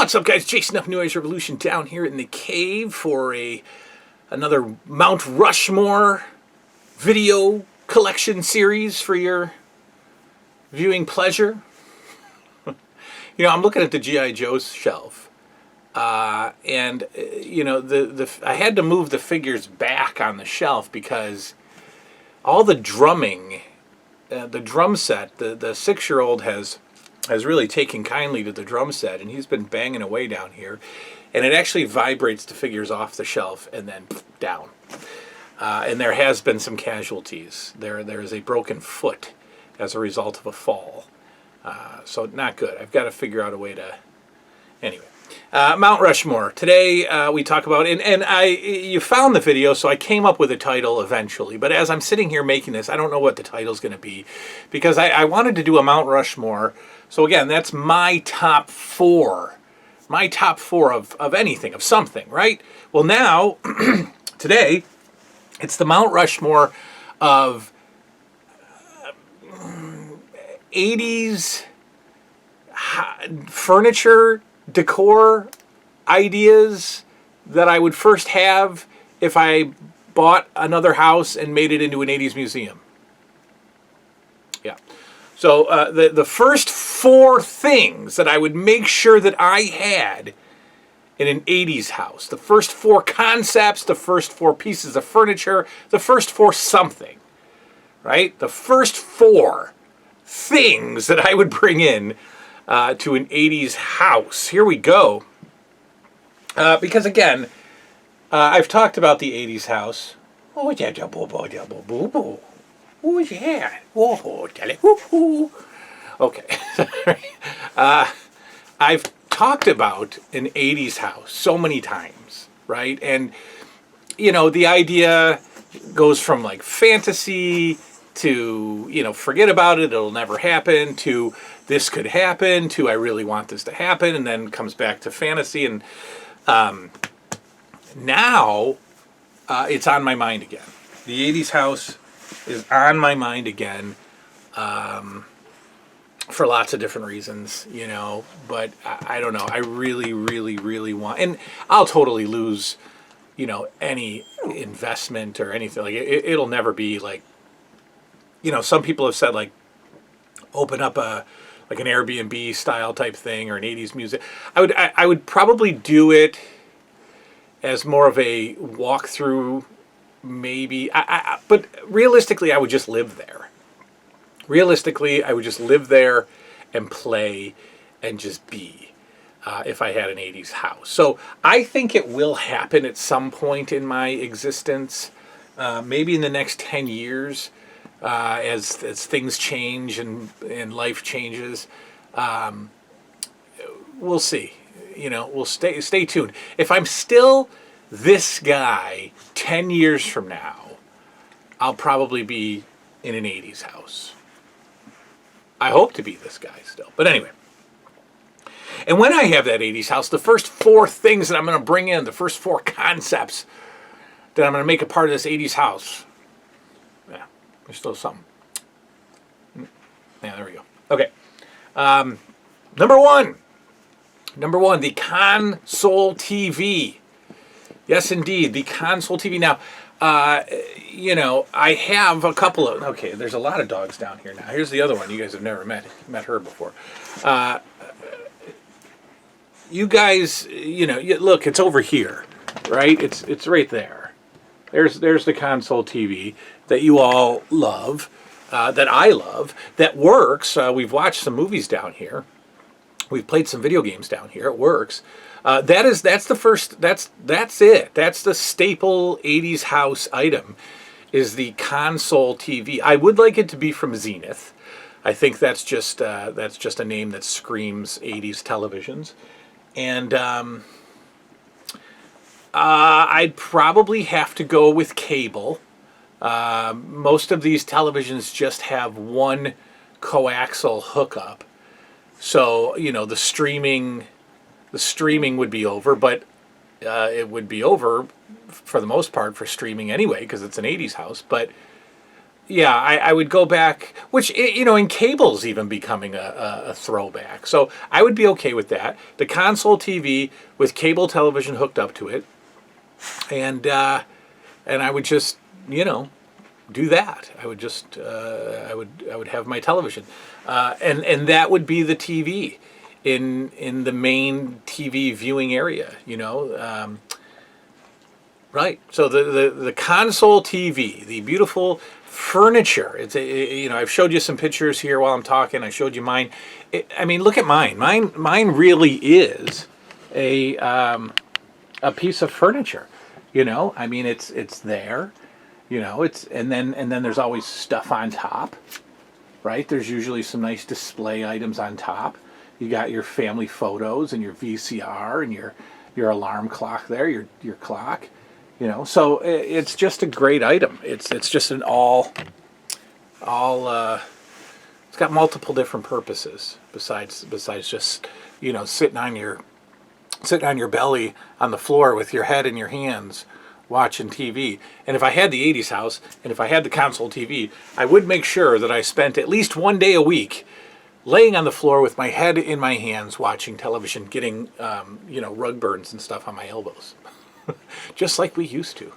What's up, guys? Jason F. New Age Revolution down here in the cave for another Mount Rushmore video collection series for your viewing pleasure. I'm looking at the G.I. Joe's shelf, and I had to move the figures back on the shelf because all the drumming, the drum set, the 6-year-old has really taken kindly to the drum set, and he's been banging away down here, and it actually vibrates the figures off the shelf and then down. And there has been some casualties. There is a broken foot as a result of a fall. So not good. I've got to figure out a way to... Anyway, Mount Rushmore. Today we talk about... And you found the video, so I came up with a title eventually. But as I'm sitting here making this, I don't know what the title's going to be. Because I wanted to do a Mount Rushmore. So again, that's my top 4. My top 4 of anything, of something, right? Well, now, today, it's the Mount Rushmore of 80s furniture, decor ideas that I would first have if I bought another house and made it into an 80s museum. Yeah. So the first 4 things that I would make sure that I had in an 80s house, the first 4 concepts, the first 4 pieces of furniture, the first 4 something, right? The first 4 things that I would bring in to an 80s house. Here we go. Because again, I've talked about the 80s house. Oh, yeah, oh, yeah. Oh, okay. I've talked about an 80s house so many times, right? And, the idea goes from like fantasy to, forget about it, it'll never happen, to this could happen, to I really want this to happen, and then comes back to fantasy. And now it's on my mind again. The 80s house is on my mind again, for lots of different reasons, but I don't know. I really, really, really want, and I'll totally lose, any investment or anything. Like it'll never be like, some people have said like, open up like an Airbnb style type thing or an 80s music. I would probably do it as more of a walkthrough. Maybe, but realistically, I would just live there. Realistically, I would just live there and play and just be if I had an 80s house. So I think it will happen at some point in my existence, maybe in the next 10 years, as things change and life changes. We'll see. We'll stay tuned. If I'm still this guy 10 years from now, I'll probably be in an 80s house. I hope to be this guy still. But anyway. And when I have that 80s house, the first 4 things that I'm going to bring in, the first 4 concepts that I'm going to make a part of this 80s house. Yeah, there's still something. Yeah, there we go. Okay. Number one, the console TV. Yes, indeed, the console TV. Now, I have a couple of... Okay, there's a lot of dogs down here now. Here's the other one. You guys have never met her before. You guys, look, it's over here, right? It's right there. There's the console TV that you all love, that I love, that works. We've watched some movies down here. We've played some video games down here. It works. That's it. That's the staple 80s house item, is the console TV. I would like it to be from Zenith. I think that's just a name that screams 80s televisions. And I'd probably have to go with cable. Most of these televisions just have one coaxial hookup. So, the streaming would be over, but it would be over for the most part for streaming anyway, because it's an 80s house. But yeah, I would go back, which, in cable's even becoming a throwback. So I would be okay with that. The console TV with cable television hooked up to it, and I would just, do that. I would just, I would have my television, and that would be the TV in the main TV viewing area. Right. So the console TV, the beautiful furniture. I've showed you some pictures here while I'm talking. I showed you mine. Look at mine. Mine really is a piece of furniture. It's there. And then there's always stuff on top. Right. There's usually some nice display items on top. You got your family photos and your VCR and your alarm clock there. Your clock. So it's just a great item. It's just an it's got multiple different purposes besides just sitting on your belly on the floor with your head in your hands watching TV. And if I had the 80s house and if I had the console TV, I would make sure that I spent at least one day a week laying on the floor with my head in my hands watching television, getting rug burns and stuff on my elbows. Just like we used to,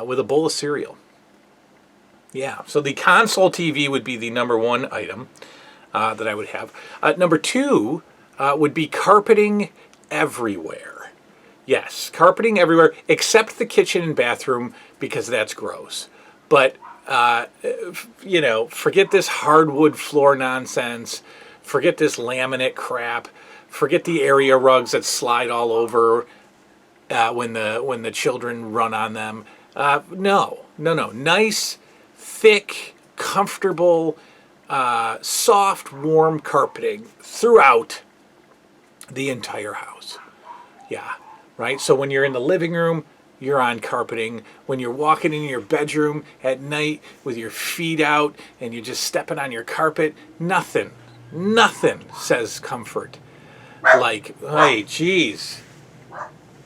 with a bowl of cereal. Yeah, so the console TV would be the number one item that I would have. Number two would be carpeting everywhere. Yes, carpeting everywhere, except the kitchen and bathroom, because that's gross. But, forget this hardwood floor nonsense. Forget this laminate crap. Forget the area rugs that slide all over when the children run on them. No. Nice, thick, comfortable, soft, warm carpeting throughout the entire house. Yeah, right? So when you're in the living room, you're on carpeting. When you're walking in your bedroom at night with your feet out and you're just stepping on your carpet, nothing says comfort like, hey, geez.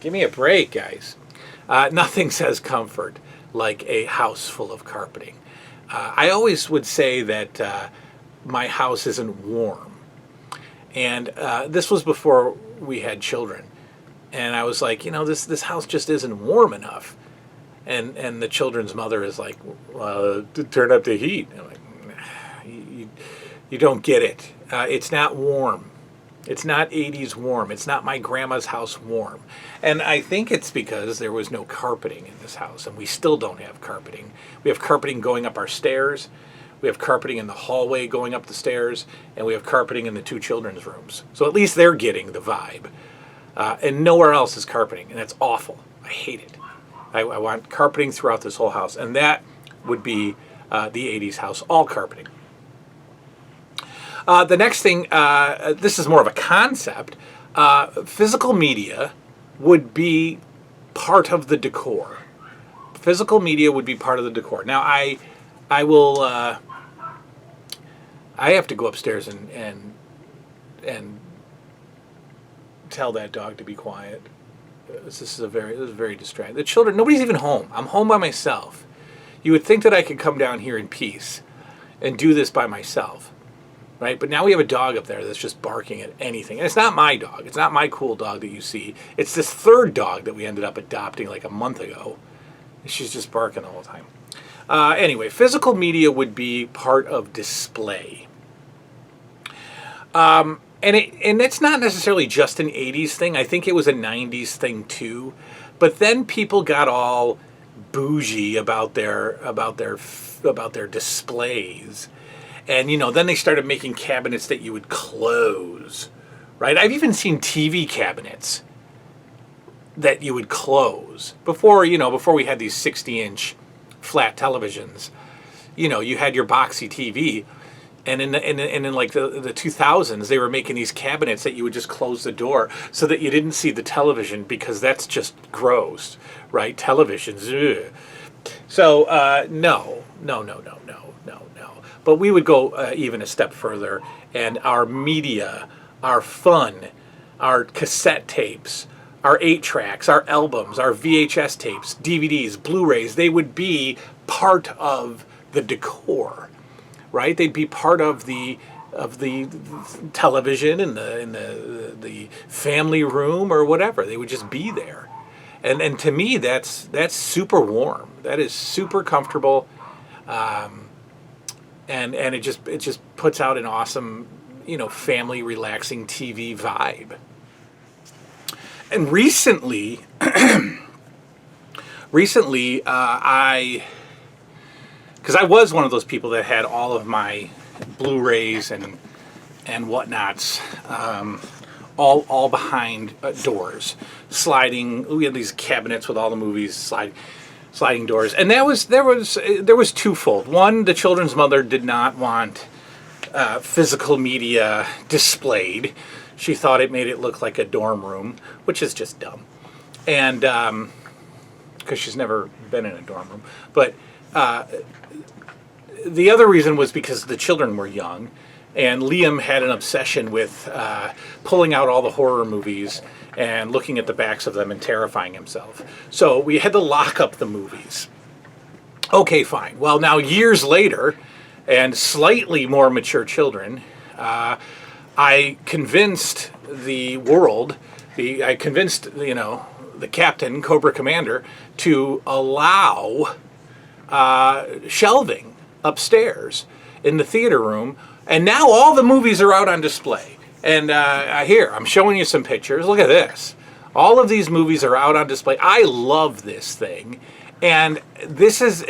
Give me a break, guys. Nothing says comfort like a house full of carpeting. I always would say that my house isn't warm. And this was before we had children. And I was like, this house just isn't warm enough. And the children's mother is like, well, turn up the heat. I'm like, nah, you don't get it. It's not warm. It's not 80s warm. It's not my grandma's house warm. And I think it's because there was no carpeting in this house, and we still don't have carpeting. We have carpeting going up our stairs. We have carpeting in the hallway going up the stairs, and we have carpeting in the two children's rooms. So at least they're getting the vibe. And nowhere else is carpeting, and that's awful. I hate it. I want carpeting throughout this whole house, and that would be the 80s house, all carpeting. The next thing, this is more of a concept, physical media would be part of the decor. Physical media would be part of the decor. Now, I will, I have to go upstairs and tell that dog to be quiet. This is very distracting. The children, nobody's even home. I'm home by myself. You would think that I could come down here in peace and do this by myself. Right? But now we have a dog up there that's just barking at anything. And it's not my dog. It's not my cool dog that you see. It's this third dog that we ended up adopting like a month ago. She's just barking the whole time. Anyway, physical media would be part of display. And it's not necessarily just an 80s thing. I think it was a 90s thing too. But then people got all bougie about their displays. And, then they started making cabinets that you would close, right? I've even seen TV cabinets that you would close. Before we had these 60-inch flat televisions, you had your boxy TV. And in like the 2000s, they were making these cabinets that you would just close the door so that you didn't see the television, because that's just gross, right? Televisions, ugh. So, no. But we would go even a step further, and our media, our fun, our cassette tapes, our 8-tracks, our albums, our VHS tapes, DVDs, Blu-rays, they would be part of the decor, right? They'd be part of the television and the family room or whatever. They would just be there. And to me, that's super warm. That is super comfortable, and it just puts out an awesome, family relaxing TV vibe. And recently, because I was one of those people that had all of my Blu-rays and whatnots, all behind doors, sliding. We had these cabinets with all the movies, sliding doors, and there was twofold. One, the children's mother did not want physical media displayed. She thought it made it look like a dorm room, which is just dumb, and because she's never been in a dorm room. But the other reason was because the children were young. And Liam had an obsession with pulling out all the horror movies and looking at the backs of them and terrifying himself. So we had to lock up the movies. Okay, fine. Well, now years later, and slightly more mature children, I convinced the world, the captain, Cobra Commander, to allow shelving upstairs in the theater room. And now all the movies are out on display. And here, I'm showing you some pictures. Look at this. All of these movies are out on display. I love this thing. And this is,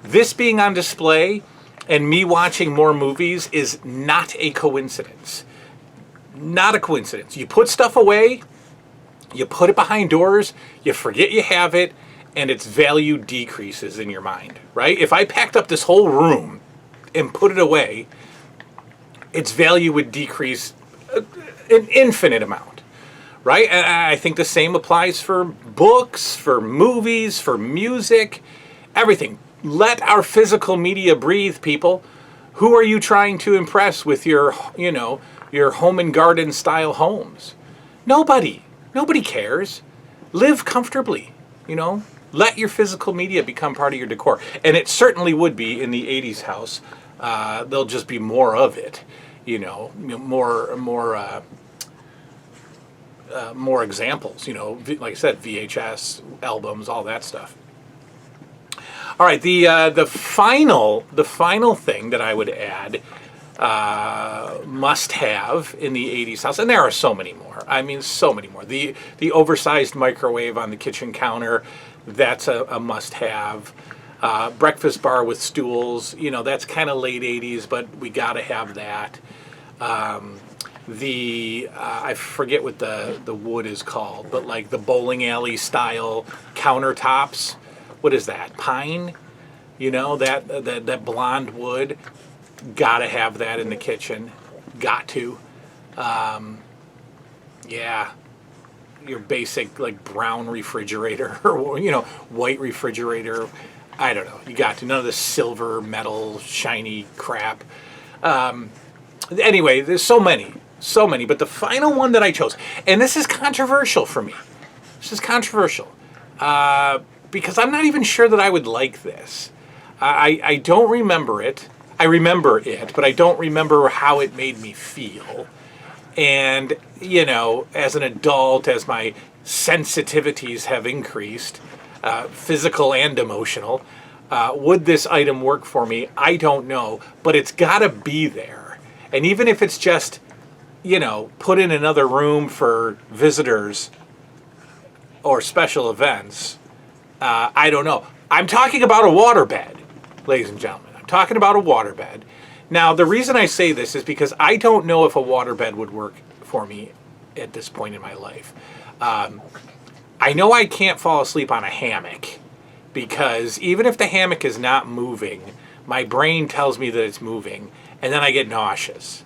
this being on display and me watching more movies is not a coincidence. Not a coincidence. You put stuff away, you put it behind doors, you forget you have it, and its value decreases in your mind, right? If I packed up this whole room and put it away, its value would decrease an infinite amount, right? And I think the same applies for books, for movies, for music, everything. Let our physical media breathe, people. Who are you trying to impress with your home and garden style homes? Nobody. Nobody cares. Live comfortably, Let your physical media become part of your decor. And it certainly would be in the 80s house. There'll just be more of it, more examples, like I said, VHS albums, all that stuff. All right, the final thing that I would add, must have in the 80s house, and there are so many more. I mean, so many more. The oversized microwave on the kitchen counter, that's a must have. Breakfast bar with stools, that's kind of late 80s, but we got to have that. I forget what the wood is called, but like the bowling alley style countertops. What is that? Pine? That blonde wood. Got to have that in the kitchen. Got to. Yeah. Your basic like brown refrigerator or white refrigerator. I don't know. You got to. None of this silver, metal, shiny crap. Anyway, there's so many. But the final one that I chose, and this is controversial for me. This is controversial because I'm not even sure that I would like this. I don't remember it. I remember it, but I don't remember how it made me feel. And, as an adult, as my sensitivities have increased, physical and emotional, would this item work for me? I don't know, but it's got to be there. And even if it's just, put in another room for visitors or special events, I don't know. I'm talking about a waterbed, ladies and gentlemen. I'm talking about a waterbed. Now, the reason I say this is because I don't know if a waterbed would work for me at this point in my life. I know I can't fall asleep on a hammock because even if the hammock is not moving, my brain tells me that it's moving, and then I get nauseous.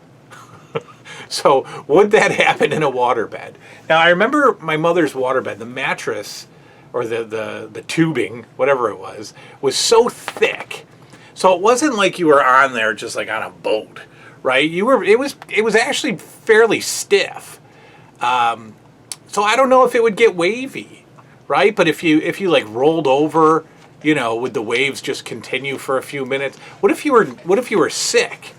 So would that happen in a waterbed? Now, I remember my mother's waterbed, the mattress or the tubing, whatever it was so thick. So it wasn't like you were on there just like on a boat, right? It was actually fairly stiff. So I don't know if it would get wavy, right? But if you like rolled over would the waves just continue for a few minutes? What if you were sick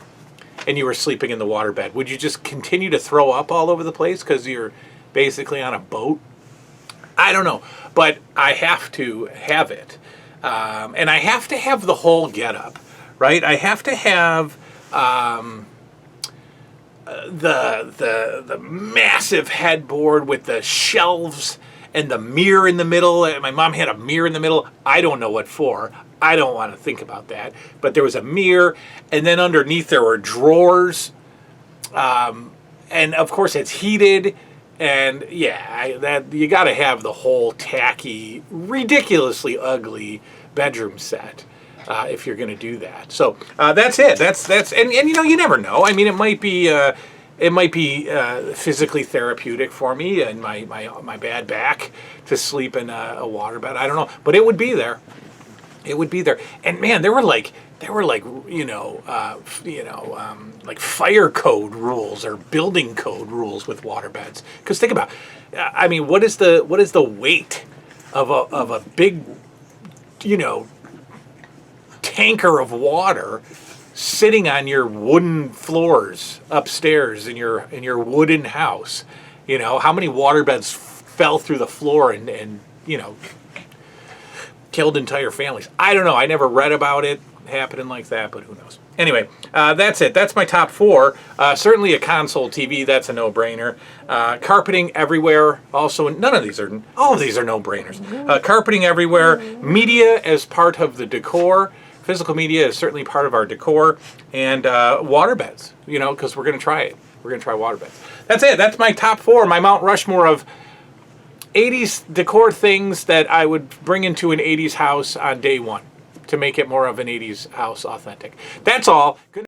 and you were sleeping in the waterbed? Would you just continue to throw up all over the place because you're basically on a boat? I don't know, but I have to have it. And I have to have the whole getup, right? I have to have the massive headboard with the shelves and the mirror in the middle. My mom had a mirror in the middle. I don't know what for. I don't want to think about that. But there was a mirror, and then underneath there were drawers. And of course it's heated. And yeah, you got to have the whole tacky, ridiculously ugly bedroom set if you're going to do that. So that's it. That's and you never know. I mean, it might be physically therapeutic for me and my bad back to sleep in a waterbed. I don't know, but it would be there. It would be there. And man, there were like like fire code rules or building code rules with waterbeds. Because think about, I mean, what is the weight of a big, tanker of water sitting on your wooden floors upstairs in your wooden house? How many waterbeds fell through the floor and killed entire families? I don't know. I never read about it happening like that, but who knows? Anyway, that's it. That's my top 4. Certainly a console TV. That's a no-brainer. Carpeting everywhere. Also, all of these are no-brainers. Carpeting everywhere. Media as part of the decor. Physical media is certainly part of our decor. And waterbeds, because we're going to try it. We're going to try waterbeds. That's it. That's my top 4. My Mount Rushmore of 80s decor things that I would bring into an 80s house on day 1 to make it more of an 80s house authentic. That's all. Good.